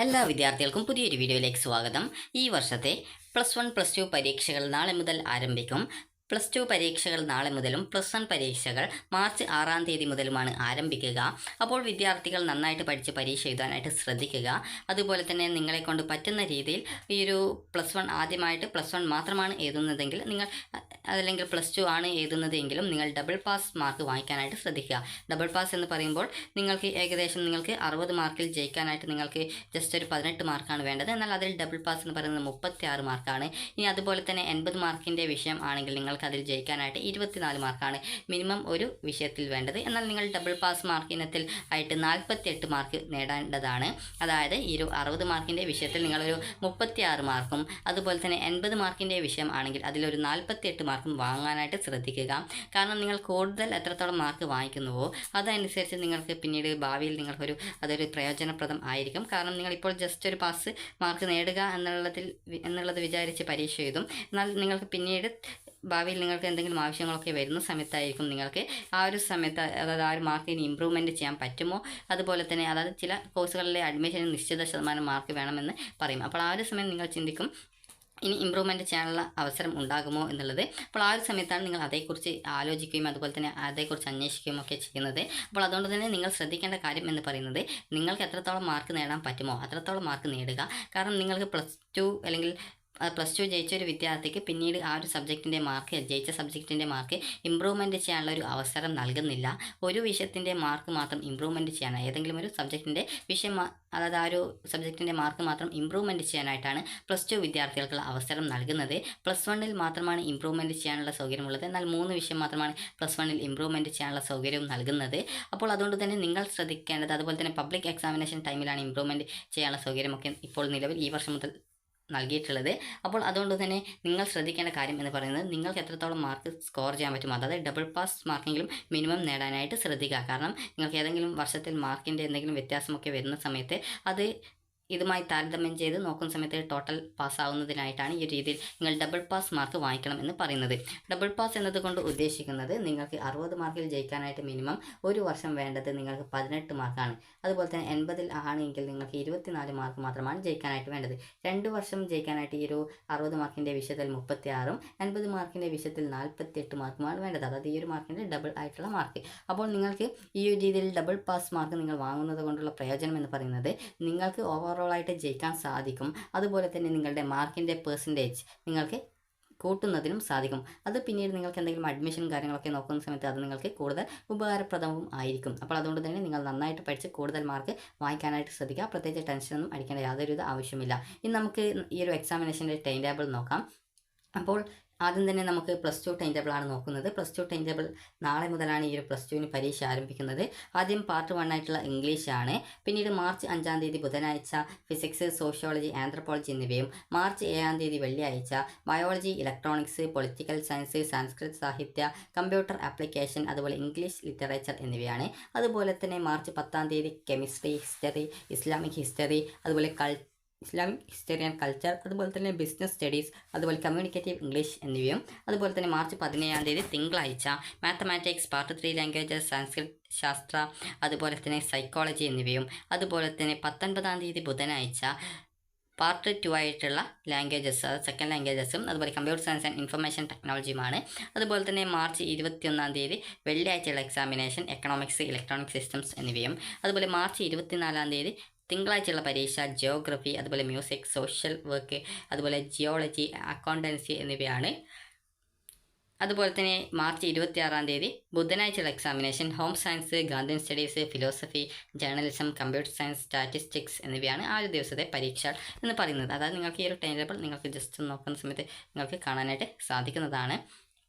എല്ലാ വിദ്യാർത്ഥികൾക്കും പുതിയൊരു വീഡിയോയിലേക്ക് സ്വാഗതം. ഈ വർഷത്തെ +1 +2 പരീക്ഷകൾ നാളെ മുതൽ ആരംഭിക്കും. +2 പരീക്ഷകൾ നാളെ മുതലും +1 പരീക്ഷകൾ മാർച്ച് 6-ാം തീയതി മുതലുമാണ് ആരംഭിക്കുക. അപ്പോൾ വിദ്യാർത്ഥികൾ നന്നായിട്ട് പഠിച്ച് പരീക്ഷ എഴുതാനായിട്ട് ശ്രദ്ധിക്കുക. അതുപോലെ തന്നെ നിങ്ങളെക്കൊണ്ട് പറ്റുന്ന രീതിയിൽ ഈ ഒരു +1 ആദ്യമായിട്ട് +1 മാത്രമാണ് എഴുതുന്നതെങ്കിൽ നിങ്ങൾ അതല്ലെങ്കിൽ +2 ആണ് എഴുതുന്നതെങ്കിലും നിങ്ങൾ ഡബിൾ പാസ് മാർക്ക് വാങ്ങിക്കാനായിട്ട് ശ്രദ്ധിക്കുക. ഡബിൾ പാസ് എന്ന് പറയുമ്പോൾ നിങ്ങൾക്ക് ഏകദേശം 60 മാർക്കിൽ ജയിക്കാനായിട്ട് നിങ്ങൾക്ക് ജസ്റ്റ് ഒരു 18 മാർക്കാണ് വേണ്ടത്. എന്നാൽ അതിൽ ഡബിൾ പാസ് എന്ന് പറയുന്നത് 36 മാർക്കാണ്. ഇനി അതുപോലെ തന്നെ 80 മാർക്കിൻ്റെ വിഷയം ആണെങ്കിൽ നിങ്ങൾക്ക് അതിൽ ജയിക്കാനായിട്ട് 24 മാർക്കാണ് മിനിമം ഒരു വിഷയത്തിൽ വേണ്ടത്. എന്നാൽ നിങ്ങൾ ഡബിൾ പാസ് മാർക്ക് ഇനത്തിൽ ആയിട്ട് 48 മാർക്ക് നേടേണ്ടതാണ്. അതായത് ഈ ഒരു 60 മാർക്കിൻ്റെ വിഷയത്തിൽ നിങ്ങളൊരു 36 മാർക്കും അതുപോലെ തന്നെ 80 മാർക്കിൻ്റെ വിഷയം ആണെങ്കിൽ അതിലൊരു 48 മാർക്കും വാങ്ങാനായിട്ട് ശ്രദ്ധിക്കുക. കാരണം നിങ്ങൾ കൂടുതൽ എത്രത്തോളം മാർക്ക് വാങ്ങിക്കുന്നുവോ അതനുസരിച്ച് നിങ്ങൾക്ക് പിന്നീട് ഭാവിയിൽ അതൊരു പ്രയോജനപ്രദം ആയിരിക്കും. കാരണം നിങ്ങളിപ്പോൾ ജസ്റ്റ് ഒരു പാസ് മാർക്ക് നേടുക എന്നുള്ളത് വിചാരിച്ച് പരീക്ഷ എഴുതും. എന്നാൽ നിങ്ങൾക്ക് പിന്നീട് ഭാവിയിൽ നിങ്ങൾക്ക് എന്തെങ്കിലും ആവശ്യങ്ങളൊക്കെ വരുന്ന സമയത്തായിരിക്കും നിങ്ങൾക്ക് ആ ഒരു സമയത്ത് അതായത് ആ ഒരു മാർക്കിന് ഇമ്പ്രൂവ്മെൻറ്റ് ചെയ്യാൻ പറ്റുമോ, അതുപോലെ തന്നെ അതായത് ചില കോഴ്സുകളിലെ അഡ്മിഷന് നിശ്ചിത ശതമാനം മാർക്ക് വേണമെന്ന് പറയും. അപ്പോൾ ആ ഒരു സമയം നിങ്ങൾ ചിന്തിക്കും ഇനി ഇമ്പ്രൂവ്മെൻറ്റ് ചെയ്യാനുള്ള അവസരം ഉണ്ടാകുമോ എന്നുള്ളത്. അപ്പോൾ ആ ഒരു സമയത്താണ് നിങ്ങൾ അതേക്കുറിച്ച് ആലോചിക്കുകയും അതുപോലെ തന്നെ അതേക്കുറിച്ച് അന്വേഷിക്കുകയും ഒക്കെ ചെയ്യുന്നത്. അപ്പോൾ അതുകൊണ്ട് തന്നെ നിങ്ങൾ ശ്രദ്ധിക്കേണ്ട കാര്യം എന്ന് പറയുന്നത് നിങ്ങൾക്ക് എത്രത്തോളം മാർക്ക് നേടാൻ പറ്റുമോ അത്രത്തോളം മാർക്ക് നേടുക. കാരണം നിങ്ങൾക്ക് +2 അല്ലെങ്കിൽ +2 ജയിച്ച ഒരു വിദ്യാർത്ഥിക്ക് പിന്നീട് ആ ഒരു ജയിച്ച സബ്ജക്റ്റിൻ്റെ മാർക്ക് ഇമ്പ്രൂവ്മെൻറ്റ് ചെയ്യാനുള്ള ഒരു അവസരം നൽകുന്നില്ല. ഒരു വിഷയത്തിൻ്റെ മാർക്ക് മാത്രം ഇമ്പ്രൂവ്മെൻറ്റ് ചെയ്യാനാണ് ഏതെങ്കിലും ഒരു സബ്ജക്റ്റിൻ്റെ അതായത് ആ ഒരു സബ്ജക്റ്റിൻ്റെ മാർക്ക് മാത്രം ഇമ്പ്രൂവ്മെൻറ്റ് ചെയ്യാനായിട്ടാണ് +2 വിദ്യാർത്ഥികൾക്കുള്ള അവസരം നൽകുന്നത്. +1-ൽ മാത്രമാണ് ഇമ്പ്രൂവ്മെൻറ്റ് ചെയ്യാനുള്ള സൗകര്യമുള്ളത്. എന്നാൽ 3 വിഷയം മാത്രമാണ് +1-ൽ ഇമ്പ്രൂവ്മെൻറ്റ് ചെയ്യാനുള്ള സൗകര്യവും നൽകുന്നത്. അപ്പോൾ അതുകൊണ്ട് തന്നെ നിങ്ങൾ ശ്രദ്ധിക്കേണ്ടത് അതുപോലെ തന്നെ പബ്ലിക് എക്സാമിനേഷൻ ടൈമിലാണ് ഇമ്പ്രൂവ്മെൻറ്റ് ചെയ്യാനുള്ള സൗകര്യമൊക്കെ ഇപ്പോൾ നിലവിൽ ഈ വർഷം മുതൽ നൽകിയിട്ടുള്ളത്. അപ്പോൾ അതുകൊണ്ട് തന്നെ നിങ്ങൾ ശ്രദ്ധിക്കേണ്ട കാര്യം എന്ന് പറയുന്നത് നിങ്ങൾക്ക് എത്രത്തോളം മാർക്ക് സ്കോർ ചെയ്യാൻ പറ്റും അതായത് ഡബിൾ പാസ് മാർക്കെങ്കിലും മിനിമം നേടാനായിട്ട് ശ്രദ്ധിക്കുക. കാരണം നിങ്ങൾക്ക് ഏതെങ്കിലും വർഷത്തിൽ മാർക്കിൻ്റെ എന്തെങ്കിലും വ്യത്യാസമൊക്കെ വരുന്ന സമയത്ത് അത് ഇതുമായി താരതമ്യം ചെയ്ത് നോക്കുന്ന സമയത്ത് ടോട്ടൽ പാസ്സാവുന്നതിനായിട്ടാണ് ഈ രീതിയിൽ നിങ്ങൾ ഡബിൾ പാസ് മാർക്ക് വാങ്ങിക്കണം എന്ന് പറയുന്നത്. ഡബിൾ പാസ് എന്നതുകൊണ്ട് ഉദ്ദേശിക്കുന്നത് നിങ്ങൾക്ക് 60 മാർക്കിൽ ജയിക്കാനായിട്ട് മിനിമം ഒരു വർഷം വേണ്ടത് നിങ്ങൾക്ക് 18 മാർക്കാണ്. അതുപോലെ തന്നെ 80-ൽ ആണെങ്കിൽ നിങ്ങൾക്ക് 24 മാർക്ക് മാത്രമാണ് ജയിക്കാനായിട്ട് വേണ്ടത്. 2 വർഷം ജയിക്കാനായിട്ട് ഈ ഒരു 60 മാർക്കിൻ്റെ വിഷയത്തിൽ 36ഉം 80 മാർക്കിൻ്റെ വിഷയത്തിൽ 48 മാർക്കുമാണ് വേണ്ടത്. അതായത് ഈ ഒരു മാർക്കിൻ്റെ ഡബിൾ ആയിട്ടുള്ള മാർക്ക്. അപ്പോൾ നിങ്ങൾക്ക് ഈ ഒരു രീതിയിൽ ഡബിൾ പാസ് മാർക്ക് നിങ്ങൾ വാങ്ങുന്നത് കൊണ്ടുള്ള പ്രയോജനം എന്ന് പറയുന്നത് നിങ്ങൾക്ക് ഓവറോളായിട്ട് ജയിക്കാൻ സാധിക്കും. അതുപോലെ തന്നെ നിങ്ങളുടെ മാർക്കിൻ്റെ പെർസെൻറ്റേജ് നിങ്ങൾക്ക് കൂട്ടുന്നതിനും സാധിക്കും. അത് പിന്നീട് നിങ്ങൾക്ക് എന്തെങ്കിലും അഡ്മിഷൻ കാര്യങ്ങളൊക്കെ നോക്കുന്ന സമയത്ത് അത് നിങ്ങൾക്ക് കൂടുതൽ ഉപകാരപ്രദവും ആയിരിക്കും. അപ്പോൾ അതുകൊണ്ട് തന്നെ നിങ്ങൾ നന്നായിട്ട് പഠിച്ച് കൂടുതൽ മാർക്ക് വാങ്ങിക്കാനായിട്ട് ശ്രദ്ധിക്കുക. പ്രത്യേകിച്ച് ടെൻഷനൊന്നും അടിക്കേണ്ട യാതൊരു ആവശ്യമില്ല. ഇനി നമുക്ക് ഈ ഒരു എക്സാമിനേഷൻ്റെ ടൈം ടേബിൾ നോക്കാം. അപ്പോൾ ആദ്യം തന്നെ നമുക്ക് +2 ടൈം ടേബിളാണ് നോക്കുന്നത്. +2 ടൈം ടേബിൾ നാളെ മുതലാണ് ഈ ഒരു +2-ന് പരീക്ഷ ആരംഭിക്കുന്നത്. ആദ്യം പാർട്ട് 1 ആയിട്ടുള്ള ഇംഗ്ലീഷാണ്. പിന്നീട് മാർച്ച് 5-ാം തീയതി ബുധനാഴ്ച ഫിസിക്സ്, സോഷ്യോളജി, ആന്ത്രപ്പോളജി എന്നിവയും മാർച്ച് 7-ാം തീയതി വെള്ളിയാഴ്ച ബയോളജി, ഇലക്ട്രോണിക്സ്, പൊളിറ്റിക്കൽ സയൻസ്, സംസ്കൃത സാഹിത്യ, കമ്പ്യൂട്ടർ ആപ്ലിക്കേഷൻ, അതുപോലെ ഇംഗ്ലീഷ് ലിറ്ററേച്ചർ എന്നിവയാണ്. അതുപോലെ തന്നെ മാർച്ച് 10-ാം തീയതി കെമിസ്ട്രി, ഹിസ്റ്ററി, ഇസ്ലാമിക് ഹിസ്റ്ററി, അതുപോലെ ഇസ്ലാമിക് ഹിസ്റ്ററി ആൻഡ് കൾച്ചർ, അതുപോലെ തന്നെ ബിസിനസ് സ്റ്റഡീസ്, അതുപോലെ കമ്മ്യൂണിക്കേറ്റീവ് ഇംഗ്ലീഷ് എന്നിവയും. അതുപോലെ തന്നെ മാർച്ച് 17-ാം തീയതി തിങ്കളാഴ്ച മാത്തമാറ്റിക്സ്, പാർട്ട് 3 ലാംഗ്വേജസ്, സംസ്കൃത ശാസ്ത്ര, അതുപോലെ തന്നെ സൈക്കോളജി എന്നിവയും. അതുപോലെ തന്നെ 19-ാം തീയതി ബുധനാഴ്ച പാർട്ട് 2 ആയിട്ടുള്ള ലാംഗ്വേജസ്, അത് സെക്കൻഡ് ലാംഗ്വേജസും അതുപോലെ കമ്പ്യൂട്ടർ സയൻസ് ആൻഡ് ഇൻഫർമേഷൻ ടെക്നോളജിയുമാണ്. അതുപോലെ തന്നെ മാർച്ച് 21-ാം തീയതി വെള്ളിയാഴ്ചയുള്ള എക്സാമിനേഷൻ എക്കണോമിക്സ്, ഇലക്ട്രോണിക് സിസ്റ്റംസ് എന്നിവയും. അതുപോലെ മാർച്ച് 24-ാം തീയതി തിങ്കളാഴ്ചയുള്ള പരീക്ഷ ജിയോഗ്രഫി, അതുപോലെ മ്യൂസിക്, സോഷ്യൽ വർക്ക്, അതുപോലെ ജിയോളജി, അക്കൗണ്ടൻസി എന്നിവയാണ്. അതുപോലെ തന്നെ മാർച്ച് 26-ാം തീയതി ബുധനാഴ്ചയുള്ള examination home science, Gandhian studies, philosophy, journalism, computer science, statistics എന്നിവയാണ് ആ ഒരു ദിവസത്തെ പരീക്ഷ എന്ന് പറയുന്നത്. അതായത് നിങ്ങൾക്ക് ഈ ഒരു ടൈം ടേബിൾ നിങ്ങൾക്ക് ജസ്റ്റ് നോക്കുന്ന സമയത്ത് നിങ്ങൾക്ക് കാണാനായിട്ട് സാധിക്കുന്നതാണ്.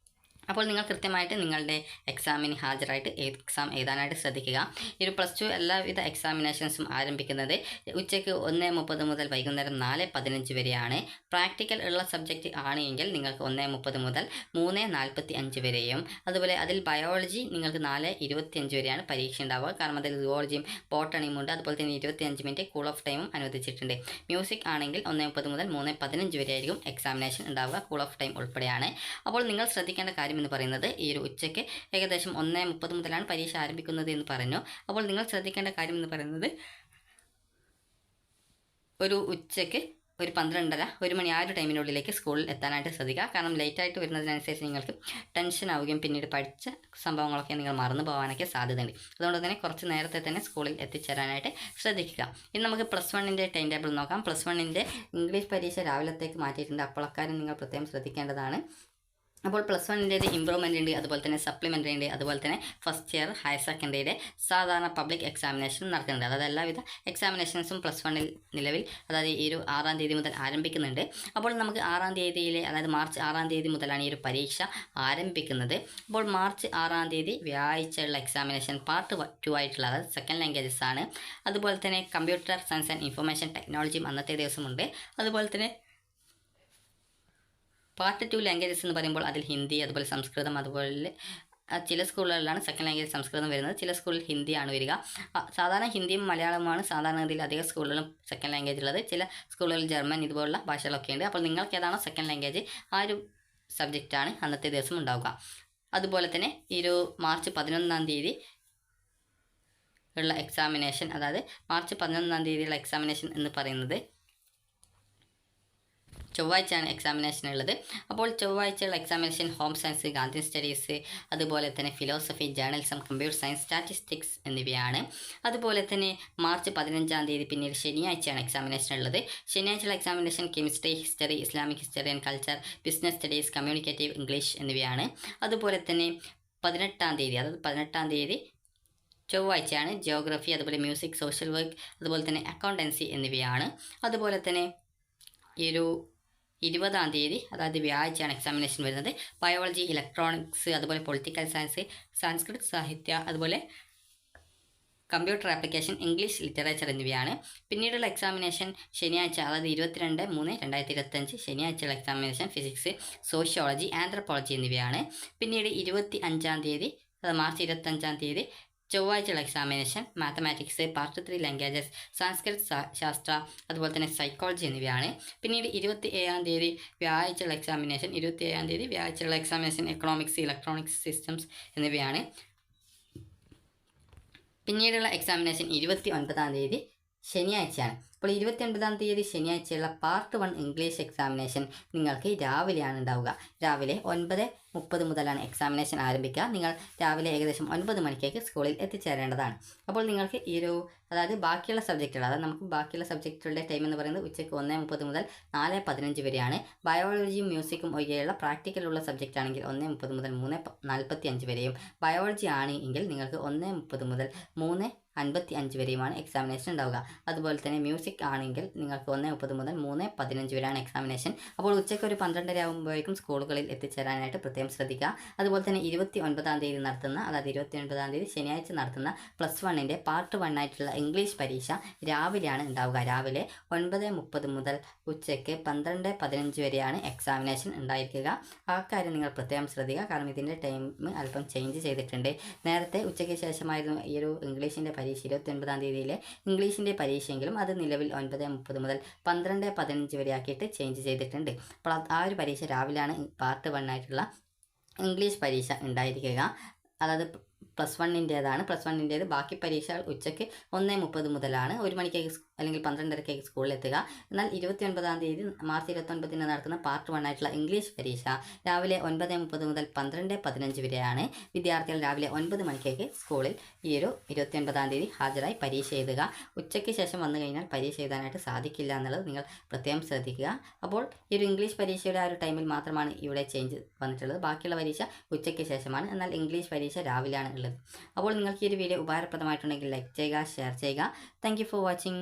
അപ്പോൾ നിങ്ങൾ കൃത്യമായിട്ട് നിങ്ങളുടെ എക്സാമിന് ഹാജരായിട്ട് എക്സാം എഴുതാനായിട്ട് ശ്രദ്ധിക്കുക. ഈ ഒരു +2 എല്ലാവിധ എക്സാമിനേഷൻസും ആരംഭിക്കുന്നത് ഉച്ചയ്ക്ക് 1:30 മുതൽ വൈകുന്നേരം 4:15 വരെയാണ്. പ്രാക്ടിക്കൽ ഉള്ള സബ്ജക്റ്റ് ആണെങ്കിൽ നിങ്ങൾക്ക് 1:30 മുതൽ 3:45 വരെയും. അതുപോലെ അതിൽ ബയോളജി നിങ്ങൾക്ക് 4:25 വരെയാണ് പരീക്ഷ ഉണ്ടാവുക. കാരണം അതിൽ സുവോളജിയും ബോട്ടണിയും ഉണ്ട്. അതുപോലെ തന്നെ 25 മിനിറ്റ് കൂൾ ഓഫ് ടൈമും അനുവദിച്ചിട്ടുണ്ട്. മ്യൂസിക് ആണെങ്കിൽ 1:30 മുതൽ 3:15 വരെ ആയിരിക്കും എക്സാമിനേഷൻ ഉണ്ടാവുക, കൂൾ ഓഫ് ടൈം ഉൾപ്പെടെയാണ്. അപ്പോൾ നിങ്ങൾ ശ്രദ്ധിക്കേണ്ട കാര്യം എന്ന് പറയുന്നത് ഈ ഒരു ഉച്ചയ്ക്ക് ഏകദേശം 1:30 മുതലാണ് പരീക്ഷ ആരംഭിക്കുന്നത് എന്ന് പറഞ്ഞു. അപ്പോൾ നിങ്ങൾ ശ്രദ്ധിക്കേണ്ട കാര്യം എന്ന് പറയുന്നത് ഒരു ഉച്ചയ്ക്ക് ഒരു 12:30 1 മണി ആ ഒരു ടൈമിനുള്ളിലേക്ക് സ്കൂളിൽ എത്താനായിട്ട് ശ്രദ്ധിക്കുക. കാരണം ലേറ്റായിട്ട് വരുന്നതിനനുസരിച്ച് നിങ്ങൾക്ക് ടെൻഷൻ ആവുകയും പിന്നീട് പഠിച്ച സംഭവങ്ങളൊക്കെ നിങ്ങൾ മറന്നു പോകാനൊക്കെ സാധ്യതയുണ്ട്. അതുകൊണ്ട് തന്നെ കുറച്ച് നേരത്തെ തന്നെ സ്കൂളിൽ എത്തിച്ചേരാനായിട്ട് ശ്രദ്ധിക്കുക. ഇനി നമുക്ക് +1ൻ്റെ ടൈം ടേബിൾ നോക്കാം. +1ൻ്റെ ഇംഗ്ലീഷ് പരീക്ഷ രാവിലത്തേക്ക് മാറ്റിയിട്ടുണ്ട്. അപ്പോൾ അക്കാര്യം നിങ്ങൾ പ്രത്യേകം ശ്രദ്ധിക്കേണ്ടതാണ്. അപ്പോൾ +1ൻ്റേത് ഇമ്പ്രൂവ്മെൻ്റ് ഉണ്ട്, അതുപോലെ തന്നെ സപ്ലിമെൻ്ററി ഉണ്ട്, അതുപോലെ തന്നെ ഫസ്റ്റ് ഇയർ ഹയർ സെക്കൻഡറിയുടെ സാധാരണ പബ്ലിക് എക്സാമിനേഷനും നടക്കുന്നുണ്ട്. അതായത് എല്ലാവിധ എക്സാമിനേഷൻസും +1ൽ നിലവിൽ അതായത് ഈ ഒരു 6-ാം തീയതി മുതൽ ആരംഭിക്കുന്നുണ്ട്. അപ്പോൾ നമുക്ക് 6-ാം തീയതിയിലെ അതായത് മാർച്ച് 6-ാം തീയതി മുതലാണ് ഈ ഒരു പരീക്ഷ ആരംഭിക്കുന്നത്. അപ്പോൾ മാർച്ച് 6-ാം തീയതി വ്യാഴാഴ്ചയുള്ള എക്സാമിനേഷൻ പാർട്ട് 2 ആയിട്ടുള്ള അതായത് സെക്കൻഡ് ലാംഗ്വേജസ് ആണ്. അതുപോലെ തന്നെ കമ്പ്യൂട്ടർ സയൻസ് ആൻഡ് ഇൻഫർമേഷൻ ടെക്നോളജിയും അന്നത്തെ ദിവസമുണ്ട്. അതുപോലെ തന്നെ പാർട്ട് 2 ലാംഗ്വേജസ് എന്ന് പറയുമ്പോൾ അതിൽ ഹിന്ദി, അതുപോലെ സംസ്കൃതം, അതുപോലെ ചില സ്കൂളുകളിലാണ് സെക്കൻഡ് ലാംഗ്വേജ് സംസ്കൃതം വരുന്നത്, ചില സ്കൂളിൽ ഹിന്ദിയാണ് വരിക. സാധാരണ ഹിന്ദിയും മലയാളവുമാണ് സാധാരണഗതിയിൽ അധിക സ്കൂളുകളിലും സെക്കൻഡ് ലാംഗ്വേജ് ഉള്ളത്. ചില സ്കൂളുകളിൽ ജർമ്മൻ ഇതുപോലുള്ള ഭാഷകളൊക്കെ ഉണ്ട്. അപ്പോൾ നിങ്ങൾക്ക് ഏതാണോ സെക്കൻഡ് ലാംഗ്വേജ് ആ ഒരു സബ്ജക്റ്റാണ് അന്നത്തെ ദിവസം ഉണ്ടാവുക. അതുപോലെ തന്നെ ഈ ഒരു മാർച്ച് 11-ാം തീയതി ഉള്ള എക്സാമിനേഷൻ, അതായത് മാർച്ച് 11-ാം തീയതിയുള്ള എക്സാമിനേഷൻ എന്ന് പറയുന്നത് ചൊവ്വാഴ്ചയാണ് എക്സാമിനേഷൻ ഉള്ളത്. അപ്പോൾ ചൊവ്വാഴ്ചയുള്ള examination home science, Gandhi studies, അതുപോലെ തന്നെ philosophy, journalism, computer science, statistics എന്നിവയാണ്. അതുപോലെ തന്നെ മാർച്ച് 15-ാം തീയതി പിന്നീട് ശനിയാഴ്ചയാണ് എക്സാമിനേഷൻ ഉള്ളത്. ശനിയാഴ്ചയുള്ള examination chemistry, history, Islamic history and culture, business studies, communicative English എന്നിവയാണ്. അതുപോലെ തന്നെ 18-ാം തീയതി അതായത് 18-ാം തീയതി ചൊവ്വാഴ്ചയാണ് ജിയോഗ്രഫി, അതുപോലെ മ്യൂസിക്, സോഷ്യൽ വർക്ക്, അതുപോലെ തന്നെ അക്കൗണ്ടൻസി എന്നിവയാണ്. അതുപോലെ തന്നെ ഈ ഒരു 20-ാം തീയതി അതായത് വ്യാഴാഴ്ചയാണ് എക്സാമിനേഷൻ വരുന്നത്. ബയോളജി, ഇലക്ട്രോണിക്സ്, അതുപോലെ പൊളിറ്റിക്കൽ സയൻസ്, സംസ്കൃത് സാഹിത്യ, അതുപോലെ കമ്പ്യൂട്ടർ ആപ്ലിക്കേഷൻ, ഇംഗ്ലീഷ് ലിറ്ററേച്ചർ എന്നിവയാണ്. പിന്നീടുള്ള എക്സാമിനേഷൻ ശനിയാഴ്ച അതായത് 22/3/2025 ശനിയാഴ്ചയുള്ള എക്സാമിനേഷൻ ഫിസിക്സ്, സോഷ്യോളജി, ആന്ത്രപ്പോളജി എന്നിവയാണ്. പിന്നീട് 25-ാം തീയതി അതായത് മാർച്ച് 25-ാം തീയതി ചൊവ്വാഴ്ചയുള്ള examination mathematics, part 3 languages, Sanskrit Shastra, അതുപോലെ തന്നെ സൈക്കോളജി എന്നിവയാണ്. പിന്നീട് 27-ാം തീയതി വ്യാഴാഴ്ചയുള്ള എക്സാമിനേഷൻ എക്കണോമിക്സ്, ഇലക്ട്രോണിക്സ് സിസ്റ്റംസ് എന്നിവയാണ്. പിന്നീടുള്ള എക്സാമിനേഷൻ 29-ാം തീയതി ശനിയാഴ്ചയാണ്. അപ്പോൾ 29-ാം തീയതി ശനിയാഴ്ചയുള്ള പാർട്ട് 1 ഇംഗ്ലീഷ് എക്സാമിനേഷൻ നിങ്ങൾക്ക് രാവിലെയാണ് ഉണ്ടാവുക. രാവിലെ 9:30 മുതലാണ് എക്സാമിനേഷൻ ആരംഭിക്കുക. നിങ്ങൾ രാവിലെ ഏകദേശം 9 മണിക്കേക്ക് സ്കൂളിൽ എത്തിച്ചേരേണ്ടതാണ്. അപ്പോൾ നിങ്ങൾക്ക് ഈ ഒരു അതായത് ബാക്കിയുള്ള സബ്ജക്റ്റുകൾ അതായത് നമുക്ക് ബാക്കിയുള്ള സബ്ജക്റ്റുകളുടെ ടൈം എന്ന് പറയുന്നത് ഉച്ചയ്ക്ക് 1:30 മുതൽ 4:15 വരെയാണ്. ബയോളജിയും മ്യൂസിക്കും ഒഴികെയുള്ള പ്രാക്ടിക്കലുള്ള സബ്ജക്റ്റ് ആണെങ്കിൽ 1:30 മുതൽ 3:45 വരെയും, ബയോളജി ആണ് എങ്കിൽ നിങ്ങൾക്ക് 1:30 മുതൽ 3:55 വരെയുമാണ് എക്സാമിനേഷൻ ഉണ്ടാവുക. അതുപോലെ തന്നെ മ്യൂസിക് ആണെങ്കിൽ നിങ്ങൾക്ക് 1:30 മുതൽ 3:15 വരെയാണ് എക്സാമിനേഷൻ. അപ്പോൾ ഉച്ചയ്ക്ക് ഒരു 12:30 ആകുമ്പോഴേക്കും സ്കൂളുകളിൽ എത്തിച്ചേരാനായിട്ട് പ്രത്യേകം ശ്രദ്ധിക്കുക. അതുപോലെ തന്നെ 29-ാം തീയതി നടത്തുന്ന അതായത് 29-ാം തീയതി ശനിയാഴ്ച നടത്തുന്ന +1ൻ്റെ പാർട്ട് 1 ആയിട്ടുള്ള ഇംഗ്ലീഷ് പരീക്ഷ രാവിലെയാണ് ഉണ്ടാവുക. രാവിലെ 9:30 മുതൽ ഉച്ചയ്ക്ക് 12:15 വരെയാണ് എക്സാമിനേഷൻ ഉണ്ടായിരിക്കുക. ആ കാര്യം നിങ്ങൾ പ്രത്യേകം ശ്രദ്ധിക്കുക. കാരണം ഇതിൻ്റെ ടൈം അല്പം ചേഞ്ച് ചെയ്തിട്ടുണ്ട്. നേരത്തെ ഉച്ചയ്ക്ക് ശേഷമായിരുന്നു ഈ ഒരു ഇംഗ്ലീഷിൻ്റെ പരീക്ഷ 29-ാം തീയതിയിലെ ഇംഗ്ലീഷിൻ്റെ പരീക്ഷയെങ്കിലും അത് നിലവിൽ 9:30 മുതൽ 12:15 വരെ ആക്കിയിട്ട് ചേഞ്ച് ചെയ്തിട്ടുണ്ട്. അപ്പോൾ ആ ഒരു പരീക്ഷ രാവിലെയാണ് പാർട്ട് 1 ആയിട്ടുള്ള ഇംഗ്ലീഷ് പരീക്ഷ ഉണ്ടായിരിക്കുക. അതായത് +1ൻ്റേതാണ്. +1ൻ്റേത് ബാക്കി പരീക്ഷകൾ ഉച്ചയ്ക്ക് 1:30 മുതലാണ് 1 മണിക്കേക്ക് അല്ലെങ്കിൽ 12:30 സ്കൂളിലെത്തുക. എന്നാൽ 29-ാം തീയതി മാർച്ച് 29-ന് നടക്കുന്ന പാർട്ട് 1 ആയിട്ടുള്ള ഇംഗ്ലീഷ് പരീക്ഷ രാവിലെ 9:30 മുതൽ 12:15 വരെയാണ്. വിദ്യാർത്ഥികൾ രാവിലെ 9 മണിക്കേക്ക് സ്കൂളിൽ ഈ ഒരു 29-ാം തീയതി ഹാജരായി പരീക്ഷ എഴുതുക. ഉച്ചയ്ക്ക് ശേഷം വന്നു കഴിഞ്ഞാൽ പരീക്ഷ എഴുതാനായിട്ട് സാധിക്കില്ല എന്നുള്ളത് നിങ്ങൾ പ്രത്യേകം ശ്രദ്ധിക്കുക. അപ്പോൾ ഈ ഒരു ഇംഗ്ലീഷ് പരീക്ഷയുടെ ആ ഒരു ടൈമിൽ മാത്രമാണ് ഇവിടെ ചേഞ്ച് വന്നിട്ടുള്ളത്. ബാക്കിയുള്ള പരീക്ഷ ഉച്ചയ്ക്ക് ശേഷമാണ്. എന്നാൽ ഇംഗ്ലീഷ് പരീക്ഷ രാവിലെയാണ് ഉള്ളത്. അപ്പോൾ നിങ്ങൾക്ക് ഈ ഒരു വീഡിയോ ഉപകാരപ്രദമായിട്ടുണ്ടെങ്കിൽ ലൈക്ക് ചെയ്യുക, ഷെയർ ചെയ്യുക. Thank you for watching.